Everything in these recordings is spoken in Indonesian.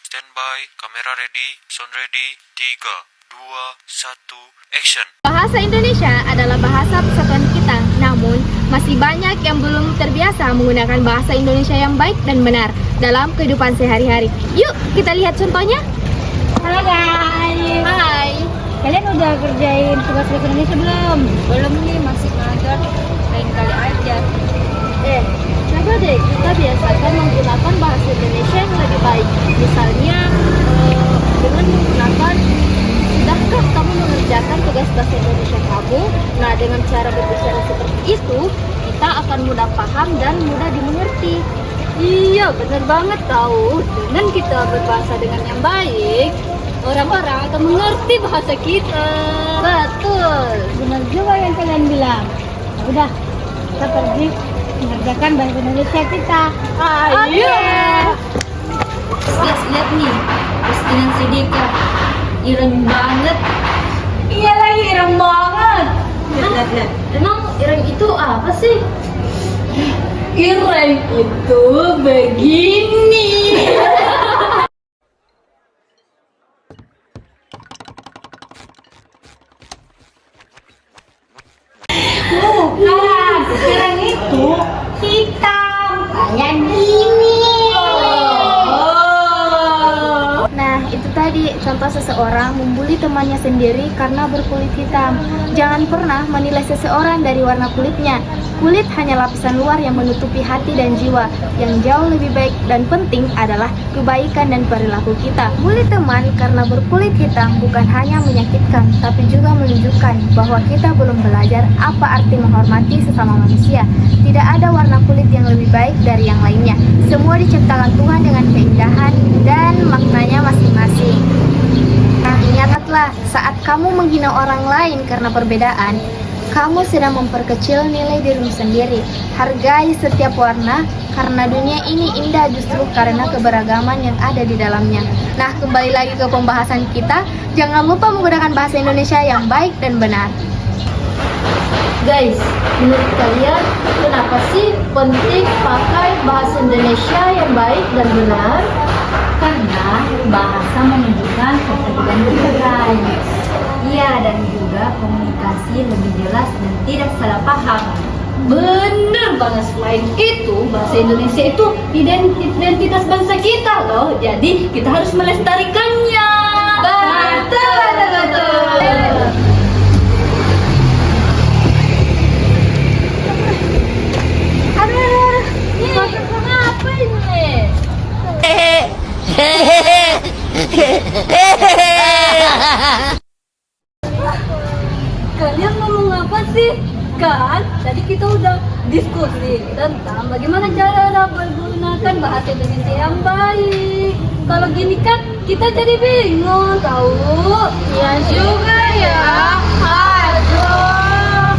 Standby, kamera ready, sound ready, 3, 2, 1, action. Bahasa Indonesia adalah bahasa persatuan kita, namun masih banyak yang belum terbiasa menggunakan bahasa Indonesia yang baik dan benar dalam kehidupan sehari-hari. Yuk, kita lihat contohnya. Halo guys. Hai. Kalian udah kerjain tugas bahasa Indonesia belum? Belum nih, masih belajar. Lain kali aja. Coba deh kita biasakan menggunakan bahasa Indonesia yang lebih baik. Misalnya dengan menggunakan, sudahkah kamu mengerjakan tugas bahasa Indonesia kamu? Nah, dengan cara berbicara seperti itu, kita akan mudah paham dan mudah dimengerti. Iya, benar banget tahu. Dengan kita berbahasa dengan yang baik, orang-orang akan mengerti bahasa kita. Betul. Benar juga yang kalian bilang. Udah, kita pergi mengerjakan bahasa Indonesia kita. Ayo. Lihat nih, postingan si Dika, ireng banget. Iya lagi, ireng banget. Lihat. Emang ireng itu apa sih? Ireng itu begini. Bukan, ireng itu hitam kayak gini. Nah, itu tadi contoh seseorang membuli temannya sendiri karena berkulit hitam. Jangan pernah menilai seseorang dari warna kulitnya. Kulit hanya lapisan luar yang menutupi hati dan jiwa. Yang jauh lebih baik dan penting adalah kebaikan dan perilaku kita. Bully teman karena berkulit hitam bukan hanya menyakitkan, tapi juga menunjukkan bahwa kita belum belajar apa arti menghormati sesama manusia. Tidak ada warna kulit yang lebih baik dari yang lainnya. Semua diciptakan Tuhan dengan keindahan dan maknanya masing-masing. Nah, ingatlah, saat kamu menghina orang lain karena perbedaan, kamu sedang memperkecil nilai dirimu sendiri. Hargai setiap warna, karena dunia ini indah justru karena keberagaman yang ada di dalamnya. Nah, kembali lagi ke pembahasan kita. Jangan lupa menggunakan bahasa Indonesia yang baik dan benar. Guys, menurut kalian kenapa sih penting pakai bahasa Indonesia yang baik dan benar? Karena bahasa menunjukkan perbedaan pikiran. Iya, dan juga komunikasi lebih jelas dan tidak salah paham. Bener banget. Selain itu, bahasa Indonesia itu identitas bangsa kita loh. Jadi kita harus melestarikannya. Betul. Apa ini? Kalian ngomong apa sih? Kan tadi kita udah diskusi tentang bagaimana cara menggunakan bahasa Indonesia yang baik. Kalau gini kan kita jadi bingung tahu. Iya juga ya. Aduh.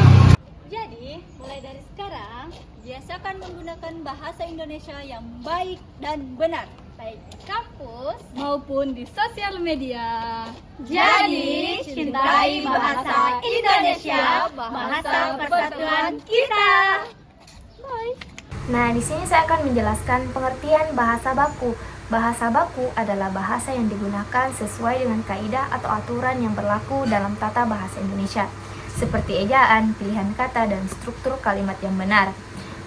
Jadi, mulai dari sekarang, biasakan menggunakan bahasa Indonesia yang baik dan benar, baik di kampus maupun di sosial media. Jadi, cintai bahasa Indonesia, bahasa persatuan kita. Bye. Nah, di sini saya akan menjelaskan pengertian bahasa baku. Bahasa baku adalah bahasa yang digunakan sesuai dengan kaidah atau aturan yang berlaku dalam tata bahasa Indonesia, seperti ejaan, pilihan kata, dan struktur kalimat yang benar.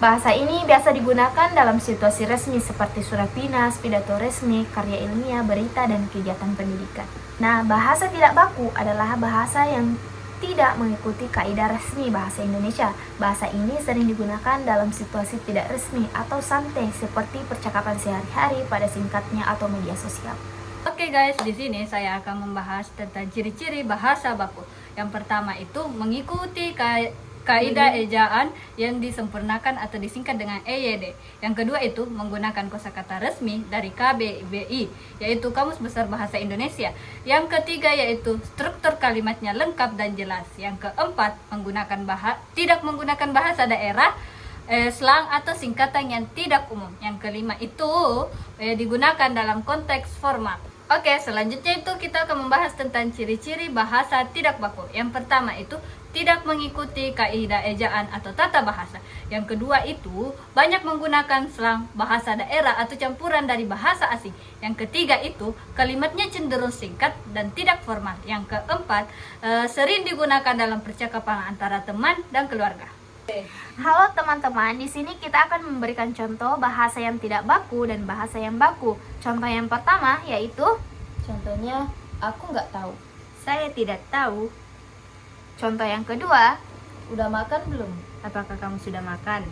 Bahasa ini biasa digunakan dalam situasi resmi seperti surat dinas, pidato resmi, karya ilmiah, berita, dan kegiatan pendidikan. Nah, bahasa tidak baku adalah bahasa yang tidak mengikuti kaidah resmi bahasa Indonesia. Bahasa ini sering digunakan dalam situasi tidak resmi atau santai seperti percakapan sehari-hari pada singkatnya atau media sosial. Oke guys, di sini saya akan membahas tentang ciri-ciri bahasa baku. Yang pertama itu mengikuti kaidah ejaan yang disempurnakan atau disingkat dengan EYD. Yang kedua itu menggunakan kosakata resmi dari KBBI, yaitu Kamus Besar Bahasa Indonesia. Yang ketiga yaitu struktur kalimatnya lengkap dan jelas. Yang keempat tidak menggunakan bahasa daerah, slang atau singkatan yang tidak umum. Yang kelima itu digunakan dalam konteks formal. Oke, selanjutnya itu kita akan membahas tentang ciri-ciri bahasa tidak baku. Yang pertama itu tidak mengikuti kaidah ejaan atau tata bahasa. Yang kedua itu banyak menggunakan slang, bahasa daerah atau campuran dari bahasa asing. Yang ketiga itu kalimatnya cenderung singkat dan tidak formal. Yang keempat sering digunakan dalam percakapan antara teman dan keluarga. Halo teman-teman, di sini kita akan memberikan contoh bahasa yang tidak baku dan bahasa yang baku. Contoh yang pertama yaitu Contohnya, aku nggak tahu. saya tidak tahu. Contoh yang kedua, Udah makan belum? apakah kamu sudah makan?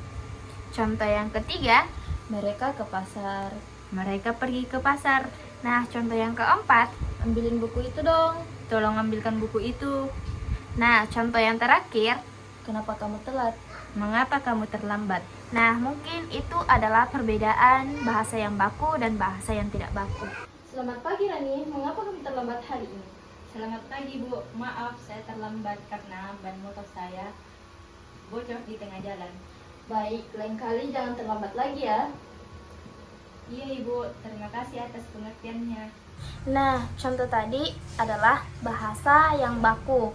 Contoh yang ketiga, Mereka ke pasar. mereka pergi ke pasar. Nah, contoh yang keempat, Ambilin buku itu dong. tolong ambilkan buku itu. Nah, contoh yang terakhir, Kenapa kamu telat? mengapa kamu terlambat? Nah, mungkin itu adalah perbedaan bahasa yang baku dan bahasa yang tidak baku. Selamat pagi Rani, mengapa kamu terlambat hari ini? Selamat pagi Bu, maaf saya terlambat karena ban motor saya bocor di tengah jalan. Baik, lain kali jangan terlambat lagi ya. Iya Ibu, terima kasih atas pengertiannya. Nah, contoh tadi adalah bahasa yang baku.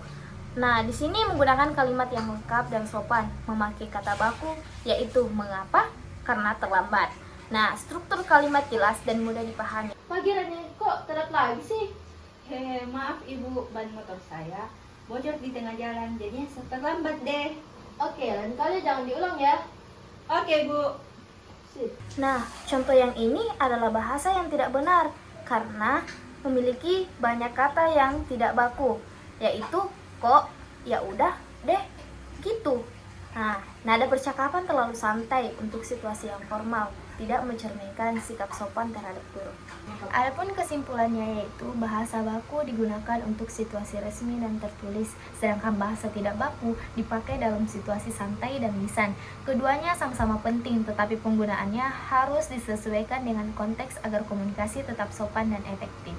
Nah, di sini menggunakan kalimat yang lengkap dan sopan, memakai kata baku, yaitu mengapa, karena terlambat. Nah, struktur kalimat jelas dan mudah dipahami. Pagi Rani, kok telat lagi sih? Hehe, maaf Ibu, ban motor saya bocor di tengah jalan, jadinya saya terlambat deh. Oke, lain kali jangan diulang ya. Oke Bu. Sip. Nah, contoh yang ini adalah bahasa yang tidak benar karena memiliki banyak kata yang tidak baku, yaitu kok, ya udah deh, gitu. Nah, nada percakapan terlalu santai untuk situasi yang formal, tidak mencerminkan sikap sopan terhadap guru. Adapun kesimpulannya yaitu bahasa baku digunakan untuk situasi resmi dan tertulis, sedangkan bahasa tidak baku dipakai dalam situasi santai dan lisan. Keduanya sama-sama penting, tetapi penggunaannya harus disesuaikan dengan konteks agar komunikasi tetap sopan dan efektif.